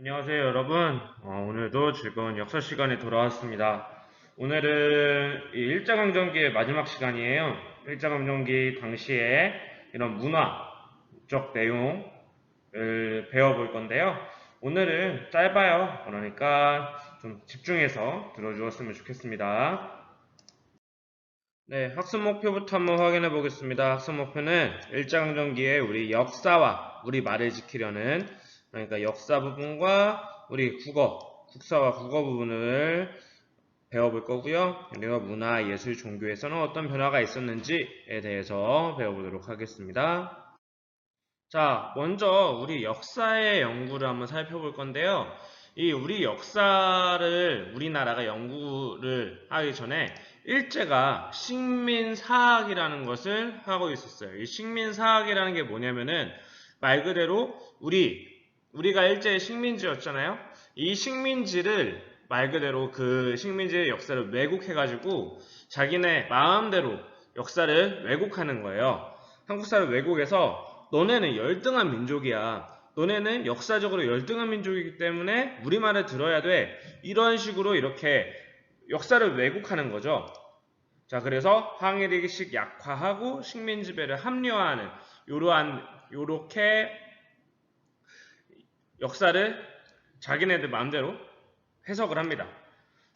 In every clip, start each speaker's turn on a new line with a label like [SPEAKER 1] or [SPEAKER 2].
[SPEAKER 1] 안녕하세요, 여러분. 오늘도 즐거운 역사 시간에 돌아왔습니다. 오늘은 이 일제강점기의 마지막 시간이에요. 일제강점기 당시에 이런 문화적 내용을 배워볼 건데요. 오늘은 짧아요. 그러니까 좀 집중해서 들어주었으면 좋겠습니다. 네, 학습 목표부터 한번 확인해 보겠습니다. 학습 목표는 일제강점기의 우리 역사와 우리 말을 지키려는, 그러니까 역사 부분과 우리 국사와 국어 부분을 배워볼 거고요. 그리고 문화, 예술, 종교에서는 어떤 변화가 있었는지에 대해서 배워보도록 하겠습니다. 자, 먼저 우리 역사의 연구를 한번 살펴볼 건데요. 이 우리 역사를 우리나라가 연구를 하기 전에 일제가 식민사학이라는 것을 하고 있었어요. 이 식민사학이라는 게 뭐냐면은 말 그대로 우리가 일제의 식민지였잖아요. 이 식민지를 말 그대로 그 식민지의 역사를 왜곡해가지고 자기네 마음대로 역사를 왜곡하는 거예요. 한국사를 왜곡해서 너네는 열등한 민족이야. 너네는 역사적으로 열등한 민족이기 때문에 우리말을 들어야 돼. 이런 식으로 이렇게 역사를 왜곡하는 거죠. 자, 그래서 항일의식 약화하고 식민지배를 합리화하는 요렇게 역사를 자기네들 마음대로 해석을 합니다.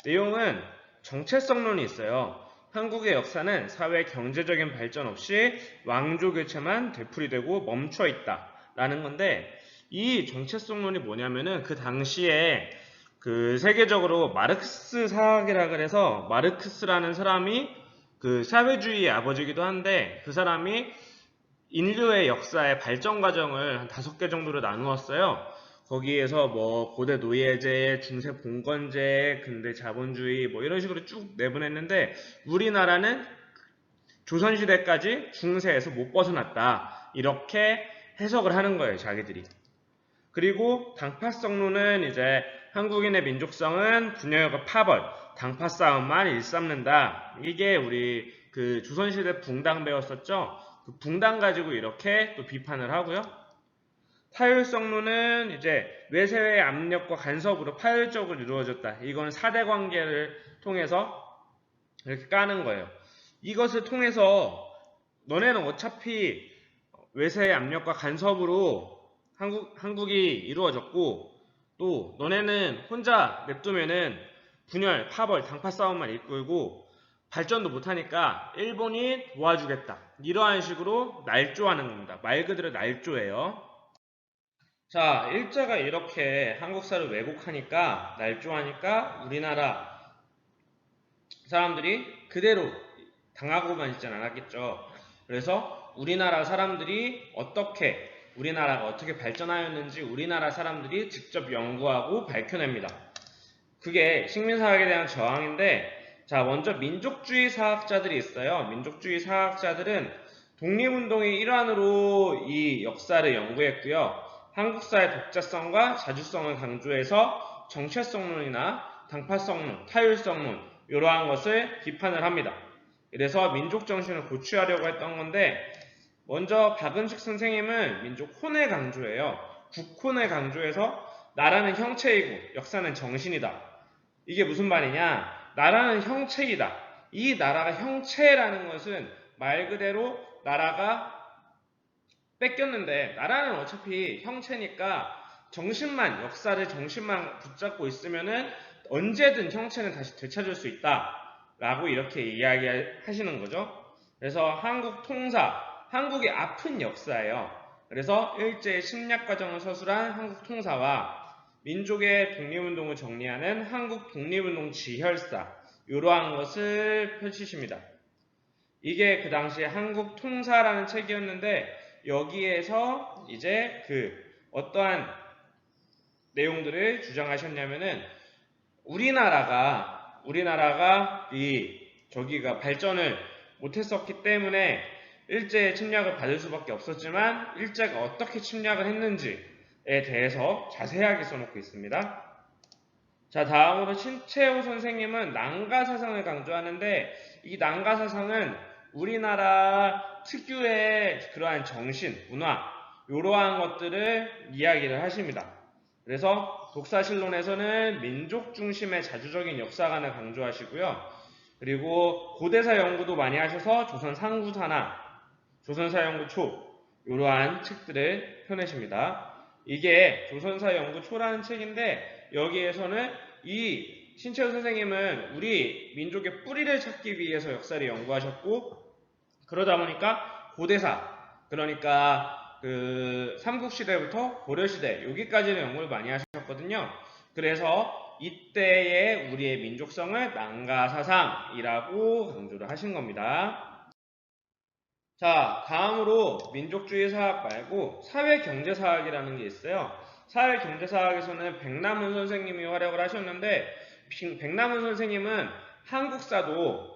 [SPEAKER 1] 내용은 정체성론이 있어요. 한국의 역사는 사회 경제적인 발전 없이 왕조 교체만 되풀이되고 멈춰 있다 라는 건데, 이 정체성론이 뭐냐면은 그 당시에 그 세계적으로 마르크스 사학이라 그래서 마르크스라는 사람이 그 사회주의의 아버지이기도 한데, 그 사람이 인류의 역사의 발전 과정을 한 5개 정도로 나누었어요. 거기에서 뭐 고대 노예제, 중세 봉건제, 근대 자본주의 뭐 이런 식으로 쭉 내보냈는데, 우리나라는 조선시대까지 중세에서 못 벗어났다, 이렇게 해석을 하는 거예요, 자기들이. 그리고 당파성론은 이제 한국인의 민족성은 분열과 파벌, 당파 싸움만 일삼는다. 이게 우리 그 조선시대 붕당 배웠었죠? 그 붕당 가지고 이렇게 또 비판을 하고요. 타율성론은 이제 외세의 압력과 간섭으로 파열적으로 이루어졌다. 이건 사대 관계를 통해서 이렇게 까는 거예요. 이것을 통해서 너네는 어차피 외세의 압력과 간섭으로 한국이 이루어졌고, 또 너네는 혼자 냅두면은 분열, 파벌, 당파 싸움만 이끌고 발전도 못하니까 일본이 도와주겠다. 이러한 식으로 날조하는 겁니다. 말 그대로 날조예요. 자, 일제가 이렇게 한국사를 왜곡하니까, 날조하니까 우리나라 사람들이 그대로 당하고만 있진 않았겠죠. 그래서 우리나라가 어떻게 발전하였는지 우리나라 사람들이 직접 연구하고 밝혀냅니다. 그게 식민사학에 대한 저항인데, 자, 먼저 민족주의 사학자들이 있어요. 민족주의 사학자들은 독립운동의 일환으로 이 역사를 연구했고요. 한국사의 독자성과 자주성을 강조해서 정체성론이나 당파성론, 타율성론 이러한 것을 비판을 합니다. 그래서 민족정신을 고취하려고 했던 건데, 먼저 박은식 선생님은 민족혼을 강조해요. 국혼을 강조해서 나라는 형체이고 역사는 정신이다. 이게 무슨 말이냐? 나라는 형체이다. 이 나라가 형체라는 것은 말 그대로 나라가 뺏겼는데, 나라는 어차피 형체니까 역사를 정신만 붙잡고 있으면은 언제든 형체는 다시 되찾을 수 있다 라고 이렇게 이야기하시는 거죠. 그래서 한국이 아픈 역사예요. 그래서 일제의 침략 과정을 서술한 한국 통사와 민족의 독립운동을 정리하는 한국 독립운동 지혈사, 이러한 것을 펼치십니다. 이게 그 당시에 한국 통사라는 책이었는데, 여기에서 이제 어떠한 내용들을 주장하셨냐면은, 우리나라가 저기가 발전을 못했었기 때문에 일제의 침략을 받을 수밖에 없었지만, 일제가 어떻게 침략을 했는지에 대해서 자세하게 써놓고 있습니다. 자, 다음으로 신채호 선생님은 난가사상을 강조하는데, 이 난가사상은 우리나라 특유의 그러한 정신, 문화, 이러한 것들을 이야기를 하십니다. 그래서 독사실론에서는 민족 중심의 자주적인 역사관을 강조하시고요. 그리고 고대사 연구도 많이 하셔서 조선 상구사나 조선사 연구 초 이러한 책들을 펴내십니다. 이게 조선사 연구 초라는 책인데 여기에서는 이 신채호 선생님은 우리 민족의 뿌리를 찾기 위해서 역사를 연구하셨고 그러다 보니까 고대사 그러니까 그 삼국시대부터 고려시대 여기까지는 연구를 많이 하셨거든요. 그래서 이때의 우리의 민족성을 망가사상이라고 강조를 하신 겁니다. 자, 다음으로 민족주의 사학 말고 사회경제사학이라는 게 있어요. 사회경제사학에서는 백남훈 선생님이 활약을 하셨는데 백남훈 선생님은 한국사도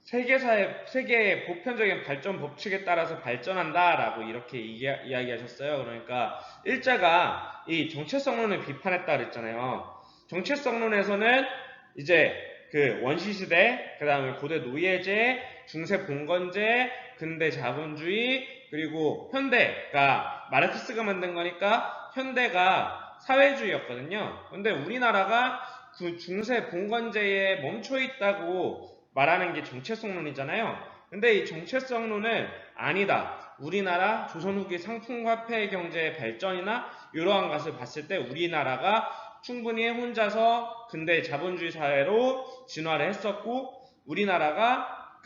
[SPEAKER 1] 세계의 보편적인 발전 법칙에 따라서 발전한다라고 이렇게 이야기하셨어요. 그러니까 일자가 이 정체성론을 비판했다 그랬잖아요. 정체성론에서는 이제 그 원시시대, 그 다음에 고대 노예제, 중세 봉건제, 근대 자본주의, 그리고 현대가 마르크스가 만든 거니까 현대가 사회주의였거든요. 근데 우리나라가 그 중세 봉건제에 멈춰 있다고 말하는 게 정체성론이잖아요. 근데 이 정체성론은 아니다. 우리나라 조선 후기 상품화폐 경제의 발전이나 이러한 것을 봤을 때 우리나라가 충분히 혼자서 근대 자본주의 사회로 진화를 했었고 우리나라가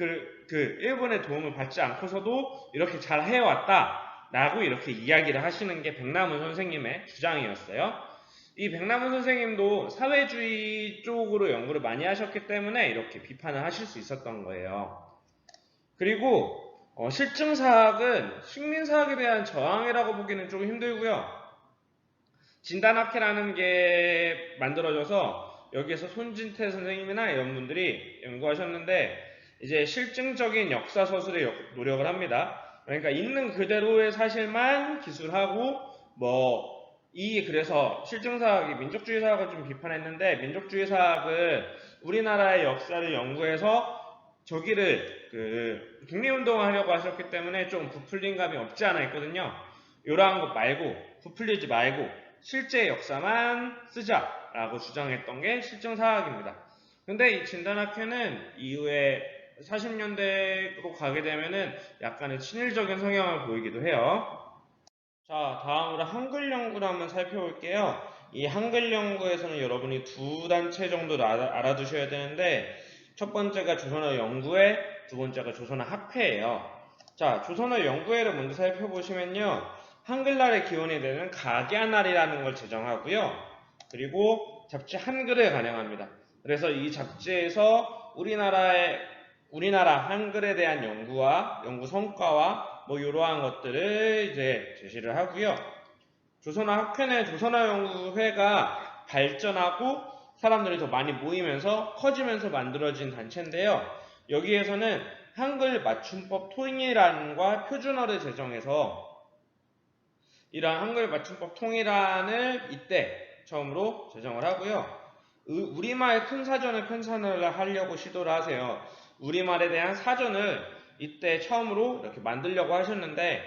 [SPEAKER 1] 일본의 도움을 받지 않고서도 이렇게 잘 해왔다 라고 이렇게 이야기를 하시는 게 백남훈 선생님의 주장이었어요. 이 백남훈 선생님도 사회주의 쪽으로 연구를 많이 하셨기 때문에 이렇게 비판을 하실 수 있었던 거예요. 그리고 실증사학은 식민사학에 대한 저항이라고 보기는 조금 힘들고요. 진단학회라는 게 만들어져서 여기에서 손진태 선생님이나 이런 분들이 연구하셨는데 이제 실증적인 역사서술에 노력을 합니다. 그러니까 있는 그대로의 사실만 기술하고 그래서 실증사학이 민족주의 사학을 좀 비판했는데 민족주의 사학은 우리나라의 역사를 연구해서 저기를 독립운동을 하려고 하셨기 때문에 좀 부풀린 감이 없지 않아 있거든요. 이러한 것 말고 부풀리지 말고 실제 역사만 쓰자라고 주장했던 게 실증사학입니다. 근데 이 진단학회는 이후에 40년대로 가게 되면은 약간의 친일적인 성향을 보이기도 해요. 자, 다음으로 한글 연구를 한번 살펴볼게요. 이 한글 연구에서는 여러분이 두 단체 정도를 알아두셔야 되는데 첫 번째가 조선어 연구회, 두 번째가 조선어 학회예요. 자, 조선어 연구회를 먼저 살펴보시면요. 한글날의 기원이 되는 각야날이라는 걸 제정하고요. 그리고 잡지 한글을 간행합니다. 그래서 이 잡지에서 우리나라 한글에 대한 연구와 연구 성과와 이러한 것들을 이제 제시를 하고요. 조선어 학회는 조선어 연구회가 발전하고 사람들이 더 많이 모이면서 커지면서 만들어진 단체인데요. 여기에서는 한글 맞춤법 통일안과 표준어를 제정해서 이러한 한글 맞춤법 통일안을 이때 처음으로 제정을 하고요. 우리말 큰 사전을 편찬을 하려고 시도를 하세요. 우리말에 대한 사전을 이때 처음으로 이렇게 만들려고 하셨는데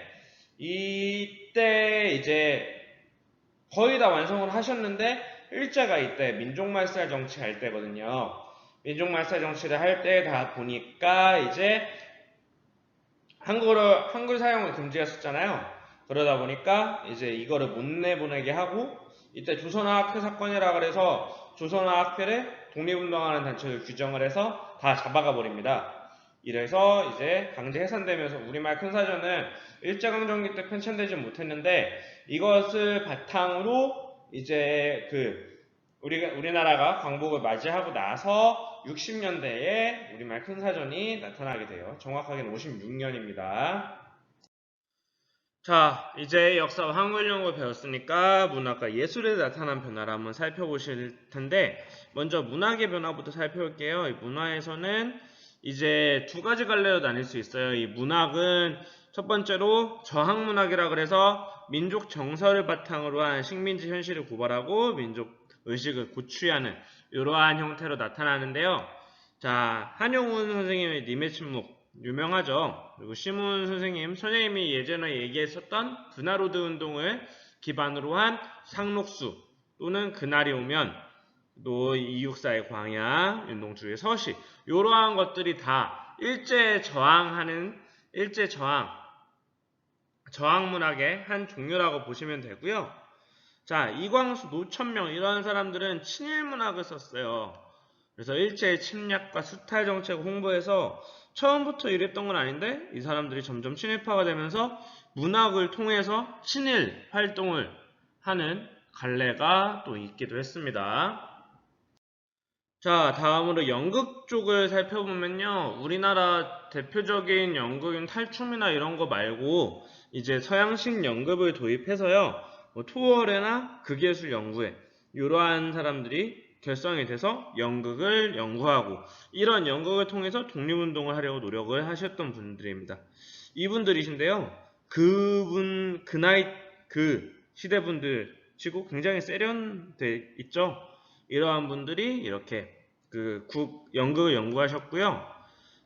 [SPEAKER 1] 이때 이제 거의 다 완성을 하셨는데 일제가 이때 민족말살 정치할 때거든요. 민족말살 정치를 할 때 다 보니까 이제 한글 사용을 금지했었잖아요. 그러다 보니까 이제 이거를 못 내보내게 하고 이때 조선어학회 사건이라 그래서 조선어학회를 독립운동하는 단체를 규정을 해서 다 잡아가 버립니다. 이래서 이제 강제 해산되면서 우리말 큰사전은 일제강점기 때 편찬되지 못했는데 이것을 바탕으로 이제 우리나라가 광복을 맞이하고 나서 60년대에 우리말 큰사전이 나타나게 돼요. 정확하게는 56년입니다. 자, 이제 역사와 한글 연구를 배웠으니까 문학과 예술에 나타난 변화를 한번 살펴보실 텐데 먼저 문학의 변화부터 살펴볼게요. 이 문화에서는 이제 두 가지 갈래로 나뉠 수 있어요. 이 문학은 첫 번째로 저항문학이라 그래서 민족 정서를 바탕으로 한 식민지 현실을 고발하고 민족 의식을 고취하는 이러한 형태로 나타나는데요. 자, 한용운 선생님의 님의 침묵 유명하죠. 그리고 심훈 선생님, 선생님이 예전에 얘기했었던 분화로드 운동을 기반으로 한 상록수 또는 그날이 오면 또 이육사의 광야, 윤동주의 서시 이러한 것들이 다 일제 저항 문학의 한 종류라고 보시면 되고요. 자, 이광수, 노천명 이런 사람들은 친일 문학을 썼어요. 그래서 일제의 침략과 수탈 정책을 홍보해서 처음부터 이랬던 건 아닌데 이 사람들이 점점 친일파가 되면서 문학을 통해서 친일 활동을 하는 갈래가 또 있기도 했습니다. 자, 다음으로 연극 쪽을 살펴보면요. 우리나라 대표적인 연극인 탈춤이나 이런 거 말고 이제 서양식 연극을 도입해서요. 뭐 토월회나 극예술연구회 이러한 사람들이 결성이 돼서 연극을 연구하고 이런 연극을 통해서 독립운동을 하려고 노력을 하셨던 분들입니다. 이분들이신데요. 그 시대 분들 치고 굉장히 세련돼 있죠. 이러한 분들이 이렇게 연극을 연구하셨고요.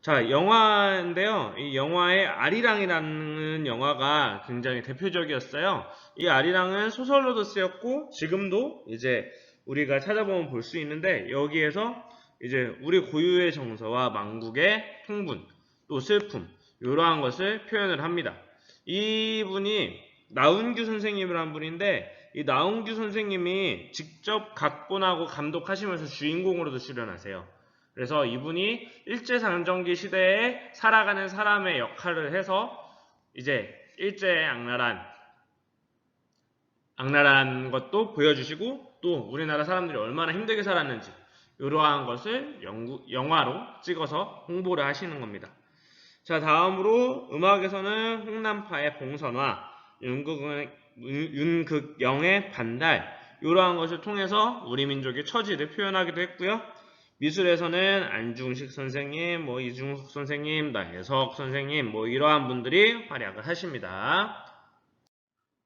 [SPEAKER 1] 자, 영화인데요. 이 영화의 아리랑이라는 영화가 굉장히 대표적이었어요. 이 아리랑은 소설로도 쓰였고 지금도 이제 우리가 찾아보면 볼 수 있는데 여기에서 이제 우리 고유의 정서와 망국의 통분, 또 슬픔 이러한 것을 표현을 합니다. 이분이 나운규 선생님이라는 분인데 이 나운규 선생님이 직접 각본하고 감독하시면서 주인공으로도 출연하세요. 그래서 이분이 일제상정기 시대에 살아가는 사람의 역할을 해서 이제 일제의 악랄한 것도 보여주시고 또 우리나라 사람들이 얼마나 힘들게 살았는지 이러한 것을 영화로 찍어서 홍보를 하시는 겁니다. 자, 다음으로 음악에서는 홍남파의 봉선화, 윤극영의 반달 이러한 것을 통해서 우리 민족의 처지를 표현하기도 했고요. 미술에서는 안중식 선생님, 이중석 선생님, 나혜석 선생님 이러한 분들이 활약을 하십니다.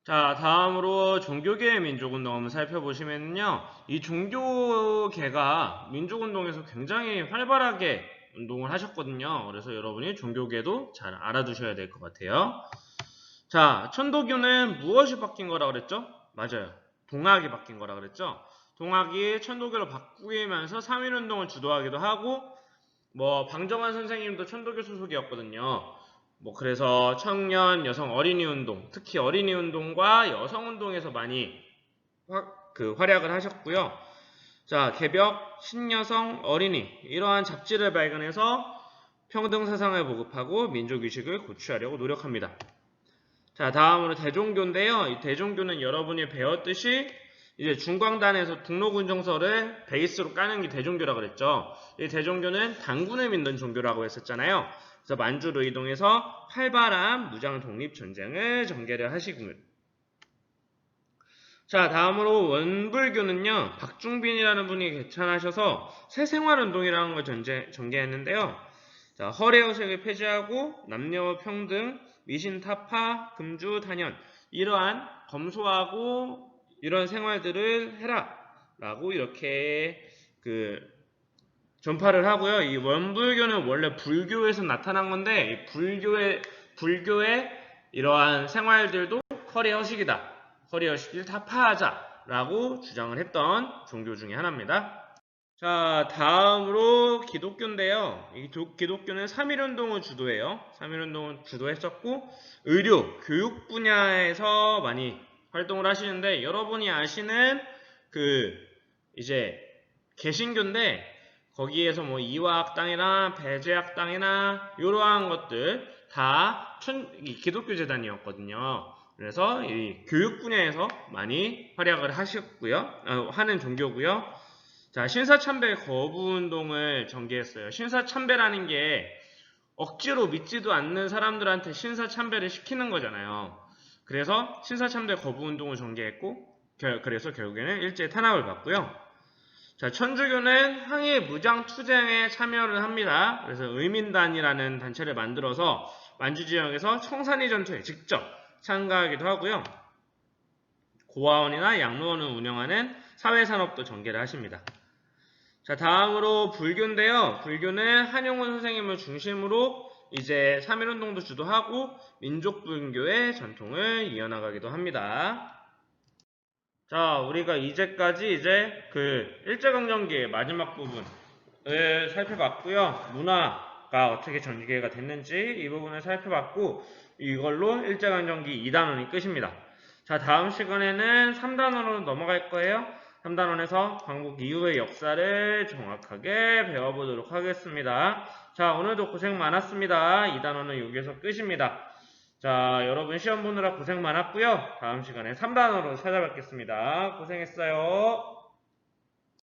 [SPEAKER 1] 자, 다음으로 종교계의 민족운동 한번 살펴보시면요. 이 종교계가 민족운동에서 굉장히 활발하게 운동을 하셨거든요. 그래서 여러분이 종교계도 잘 알아두셔야 될 것 같아요. 자, 천도교는 무엇이 바뀐 거라 그랬죠? 맞아요. 동학이 바뀐 거라 그랬죠? 동학이 천도교로 바꾸면서 3.1운동을 주도하기도 하고 방정환 선생님도 천도교 소속이었거든요. 그래서 청년, 여성, 어린이 운동, 특히 어린이 운동과 여성 운동에서 많이 활약을 하셨고요. 자, 개벽, 신여성, 어린이 이러한 잡지를 발견해서 평등 사상을 보급하고 민족의식을 고취하려고 노력합니다. 자, 다음으로 대종교인데요. 이 대종교는 여러분이 배웠듯이 이제 중광단에서 등록운정서를 베이스로 까는 게 대종교라고 그랬죠. 이 대종교는 당군을 믿는 종교라고 했었잖아요. 그래서 만주로 이동해서 활발한 무장 독립 전쟁을 전개를 하시고요. 자, 다음으로 원불교는요. 박중빈이라는 분이 개천하셔서 새생활운동이라는 걸 전개했는데요. 자, 허례허색을 폐지하고 남녀 평등, 미신타파, 금주, 단연 이러한 검소하고 이런 생활들을 해라 라고 이렇게 전파를 하고요. 이 원불교는 원래 불교에서 나타난 건데 불교의 이러한 생활들도 허례허식이다. 허례허식을 타파하자 라고 주장을 했던 종교 중에 하나입니다. 자, 다음으로 기독교인데요. 이 기독교는 3.1운동을 주도해요. 3.1운동을 주도했었고 의료, 교육 분야에서 많이 활동을 하시는데 여러분이 아시는 이제 개신교인데 거기에서 이화학당이나 배제학당이나 이러한 것들 다 기독교 재단이었거든요. 그래서 이 교육 분야에서 많이 활약을 하셨고요. 하는 종교고요. 자, 신사참배 거부운동을 전개했어요. 신사참배라는 게 억지로 믿지도 않는 사람들한테 신사참배를 시키는 거잖아요. 그래서 신사참배 거부운동을 전개했고 그래서 결국에는 일제 탄압을 받고요. 자, 천주교는 항일 무장투쟁에 참여를 합니다. 그래서 의민단이라는 단체를 만들어서 만주 지역에서 청산리 전투에 직접 참가하기도 하고요. 고아원이나 양로원을 운영하는 사회산업도 전개를 하십니다. 자, 다음으로 불교인데요. 불교는 한용운 선생님을 중심으로 이제 3.1운동도 주도하고 민족불교의 전통을 이어나가기도 합니다. 자, 우리가 이제까지 이제 그 일제강점기의 마지막 부분을 살펴봤고요. 문화가 어떻게 전개가 됐는지 이 부분을 살펴봤고, 이걸로 일제강점기 2단원이 끝입니다. 자, 다음 시간에는 3단원으로 넘어갈 거예요. 3단원에서 광복 이후의 역사를 정확하게 배워보도록 하겠습니다. 자, 오늘도 고생 많았습니다. 2단원은 여기서 끝입니다. 자, 여러분 시험 보느라 고생 많았고요. 다음 시간에 3단원으로 찾아뵙겠습니다. 고생했어요.